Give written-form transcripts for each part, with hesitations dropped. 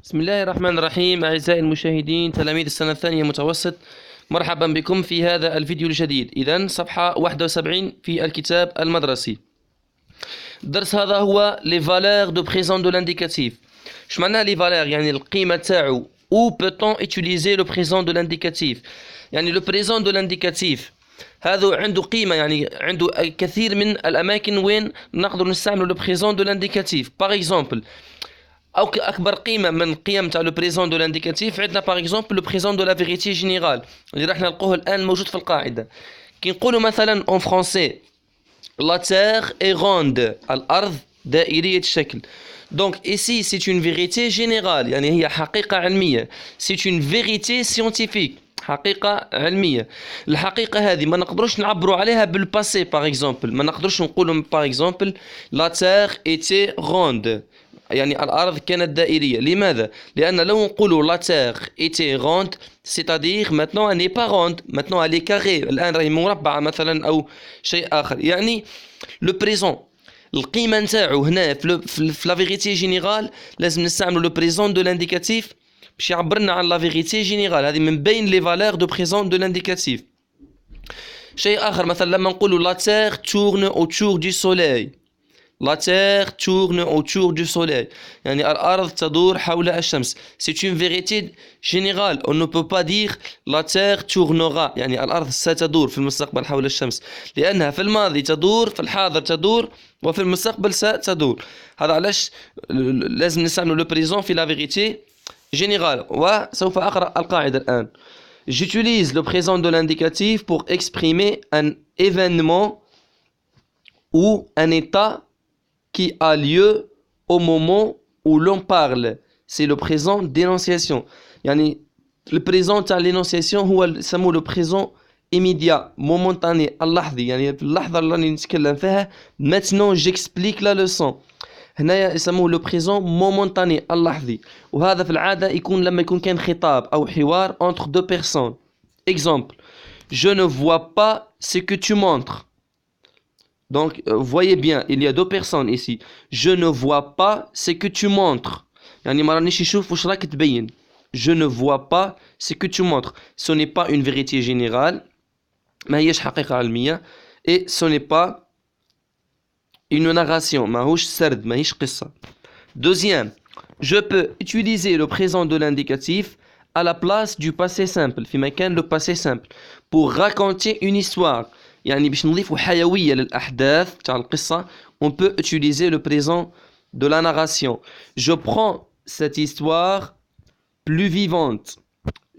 بسم الله الرحمن الرحيم. أعزائي المشاهدين تلاميذ السنة الثانية متوسط، مرحبا بكم في هذا الفيديو الجديد. إذن صفحة 71 في الكتاب المدرسي. الدرس هذا هو les valeurs de présent de l'indicatif. اش معناها les valeurs؟ يعني القيمة تاعو. Où peut-on utiliser le présent de l'indicatif؟ يعني le présent de l'indicatif هذا عنده قيمة، يعني عنده كثير من الأماكن وين نقدر نستعمل le présent de l'indicatif. Par exemple، أو أكبر قيمة من قيم تاع لو بريزون دو لانديكاتيف عندنا باغ اكزومبل لو بريزون دو لا فيغيتي جينيرال اللي راح نلقوه الآن موجود في القاعدة. كي نقولوا مثلا اون فرونسي لا تير اي روند، الأرض دائرية الشكل. دونك ايسي سي اون فيغيتي جينيرال، يعني هي حقيقة علمية. سي اون فيغيتي سيونتيفيك، حقيقة علمية. الحقيقة هذه ما نقدروش نعبروا عليها بالباسي. باغ اكزومبل ما نقدروش نقولوا باغ اكزومبل لا تير ايتي روند، يعني الأرض كانت دائرية. لماذا؟ لأن لو نقولوا لا تير ايتي روند سيتادير ماتنون اني با روند، ماتنون الي كاري، الآن راهي مربعة مثلا أو شيء آخر. يعني لو بريزون القيمة نتاعو هنا في لا فيغيتي جينيرال لازم نستعملوا لو بريزون دو لانديكاتيف باش يعبرنا عن لا فيغيتي جينيرال. هذه من بين لي فالور دو بريزون دو لانديكاتيف. شيء آخر مثلا لما نقولوا لا تير تورن اوتور دو سوليي، La Terre tourne autour du soleil. يعني الأرض تدور حول الشمس. C'est une vérité générale. On ne peut pas dire la Terre tournera، يعني الأرض ستدور في المستقبل حول الشمس، لأنها في الماضي تدور، في الحاضر تدور، وفي المستقبل ستدور. هذا علاش لازم نستعمل لو بريزون في la vérité générale. وسوف أقرأ القاعدة الآن. J'utilise le présent de l'indicatif pour exprimer un événement ou un état qui a lieu au moment où l'on parle. C'est le présent d'énonciation. يعني le présent تاع l'énonciation هو يسموه le présent immédiat momentané اللحظي، يعني في اللحظة اللي راني نتكلم فيها. maintenant j'explique la leçon. هنايا يسموه le présent momentané اللحظي، وهذا في العادة يكون لما يكون كان خطاب أو حوار entre deux personnes. exemple: je ne vois pas ce que tu montres. Donc, voyez bien, il y a deux personnes ici. Je ne vois pas ce que tu montres. يعني ما رانيش نشوف واش راك تبين. Je ne vois pas ce que tu montres. Ce n'est pas une vérité générale. ما هيش حقيقة علمية. Et ce n'est pas une narration. ماهوش سرد، ماهيش قصة. Deuxième, je peux utiliser le présent de l'indicatif à la place du passé simple. في مكان le passé simple pour raconter une histoire. يعني باش نضيفوا حيوية للأحداث تاع القصة. On peut utiliser le présent de la narration. Je prends cette histoire plus vivante.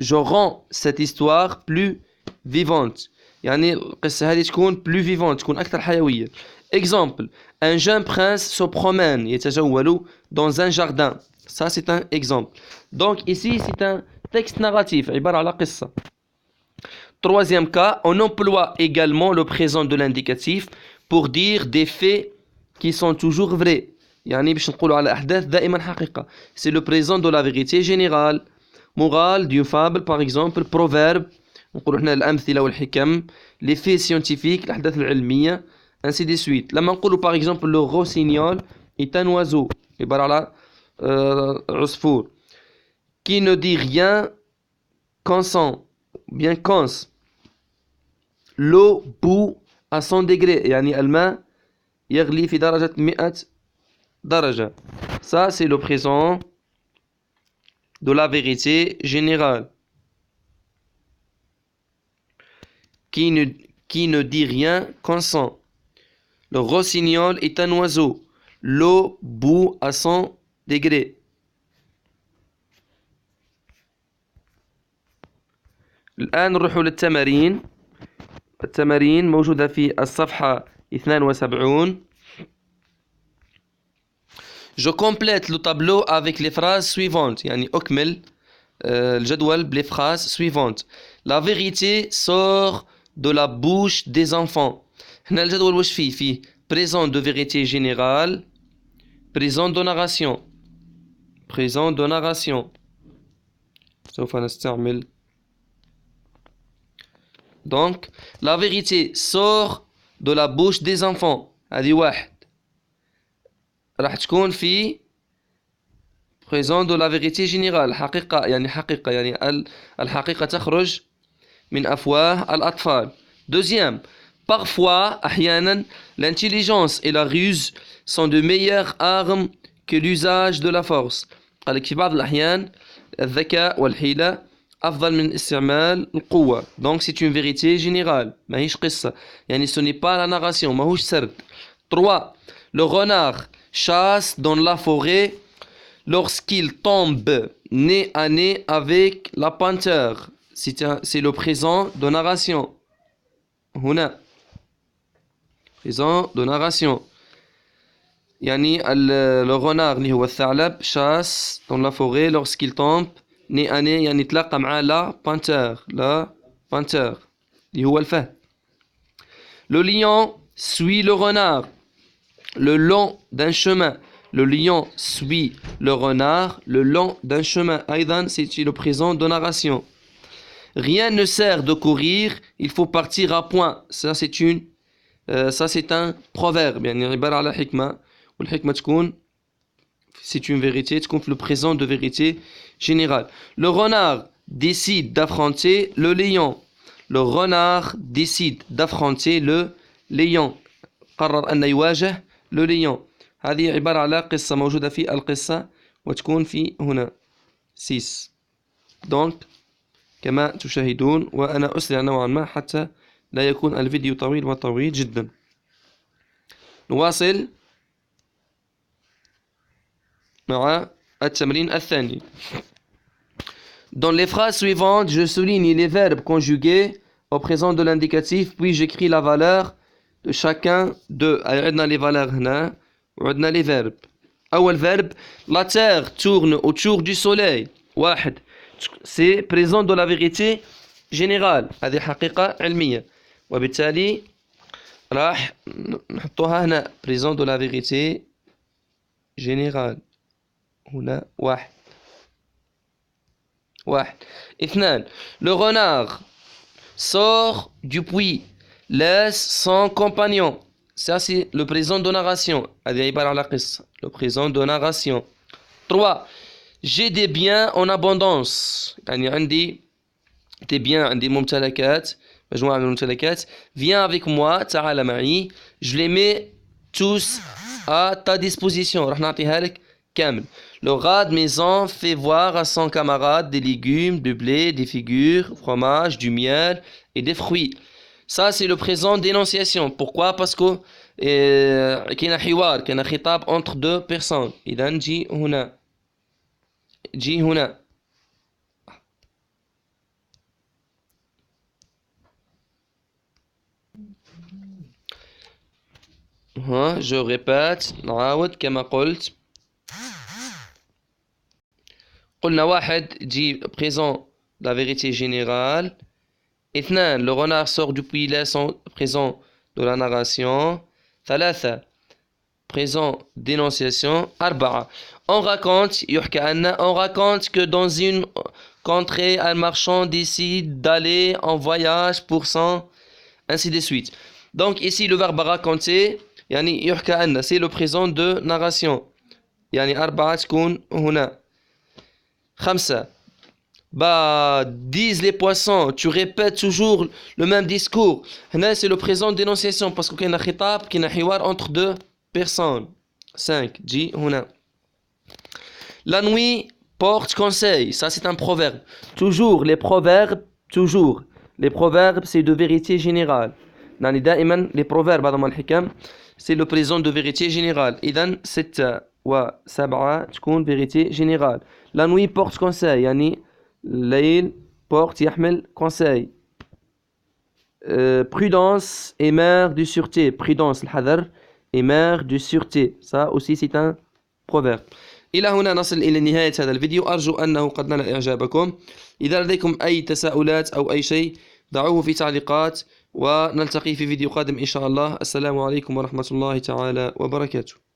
Je rends cette histoire plus vivante. يعني القصة هذه تكون plus vivante، تكون أكثر حيوية. Exemple: un jeune prince se promène، يتجول dans un jardin. Ça c'est un exemple. Donc ici c'est un texte narratif، عبارة على قصة. Troisième cas, on emploie également le présent de l'indicatif pour dire des faits qui sont toujours vrais. يعني باش نقولوا على أحداث دائما حقيقة. C'est le présent de la vérité générale. Morale d'une fable par exemple, proverbe. نقولوا هنا الأمثلة والحكم. Les faits scientifiques، الأحداث العلمية. Ainsi de suite. لما نقولوا par exemple le rossignol est un oiseau، عبارة على عصفور. Qui ne dit rien consent، bien cons. L'eau bout à 100 degrés، يعني الماء يغلي في درجة 100 درجة. Ça c'est le présent de la vérité générale. Qui ne dit rien consent. Le rossignol est un oiseau. L'eau bout à 100 degrés. الآن نروحوا للتمارين. التمارين موجودة في الصفحة 72. Je complète le tableau avec les phrases suivantes. يعني أكمل الجدول بلي phrases suivantes. La vérité sort de la bouche des enfants. هنا الجدول واش فيه présent de vérité générale، présent de narration، présent de narration. سوف نستعمل. Donc la vérité sort de la bouche des enfants. هذه واحد راح تكون في présent de la vérité générale. حقيقة يعني حقيقة يعني الحقيقة تخرج من أفواه الأطفال. Deuxième, parfois أحيانا l'intelligence et la ruse sont de meilleures armes que l'usage de la force. قال لك في بعض الأحيان الذكاء والحيلة أفضل من استعمال القوة. Donc c'est une vérité générale. ماهيش قصة. يعني ce n'est pas la narration. ماهوش سرد. 3. Le renard chasse dans la forêt lorsqu'il tombe nez à nez avec la panthère. C'est le présent de narration. هنا présent de narration. يعني le renard اللي هو الثعلب chasse dans la forêt lorsqu'il tombe nez à nez يعني تلاقى مع la panthère اللي هو الفهد. Le lion suit le renard le long d'un chemin. Le lion suit le renard le long d'un chemin. أيضا c'est le présent de narration. Rien ne sert de courir, il faut partir à point. Ça c'est un proverbe. يعني عبارة على حكمة والحكمة تكون c'est une vérité, تكون في le présent de vérité générale. Le renard décide d'affronter le lion. Le renard décide d'affronter le lion. قرر أن يواجه le lion. هذه عبارة على قصة موجودة في القصة وتكون في هنا 6. donc كما تشاهدون وأنا أسرع نوعا ما حتى لا يكون الفيديو طويل جدا. نواصل مع التمرين الثاني. Dans les phrases suivantes, je souligne les verbes conjugués au présent de l'indicatif, puis j'écris la valeur de chacun d'eux. عندنا les valeurs هنا وعندنا les verbes. أول verbe, la terre tourne autour du soleil. واحد, c'est présent de la vérité générale. هذه حقيقة علمية. وبالتالي راح نحطوها هنا présent de la vérité générale. هنا واحد. اثنان, le renard sort du puits, laisse son compagnon. Ça c'est le présent de narration. هذه عبارة على قصة. Le présent de narration. 3. J'ai des biens en abondance. يعني عندي des biens, عندي ممتلكات, مجموعة من الممتلكات. Viens avec moi, تعال معي. Je les mets tous à ta disposition. راح نعطيها لك كامل. Le rat de maison fait voir à son camarade des légumes, du blé, des figures, fromage, du miel et des fruits. Ça c'est le présent d'énonciation. Pourquoi? Parce que كاين حوار, كاين خطاب entre deux personnes. إذا جي هنا. Je répète, نعاود كما قلت. قلنا واحد جي présent la vérité générale. اثنان le renard sort du puits, laisse son présent de la narration. ثلاثة présent d'énonciation. أربعة on raconte يحكى أن on raconte que dans une contrée un marchand décide d'aller en voyage pour son ainsi de suite. Donc ici le verbe raconter يعني يحكى أن c'est le présent de narration. يعني أربعة تكون هنا. 5. Disent les poissons, tu répètes toujours le même discours. هنا c'est le présent d'énonciation parce que كاين خطاب كاين حوار entre deux personnes. 5. جي هنا. La nuit porte conseil. Ça c'est un proverbe. Toujours les proverbes c'est de vérité générale. يعني دائما les proverbes هذوما الحكم c'est le présent de vérité générale. إذن 6 و7 تكون vérité générale. La nuit porte conseil يعني الليل porte يحمل conseil. Prudence est mère de sûreté. Prudence الحذر est mère de sûreté. Ça aussi c'est un proverbe. إلى هنا نصل إلى نهاية هذا الفيديو. أرجو أنه قد نال إعجابكم. إذا لديكم أي تساؤلات أو أي شيء ضعوه في تعليقات ونلتقي في فيديو قادم إن شاء الله. السلام عليكم ورحمة الله تعالى وبركاته.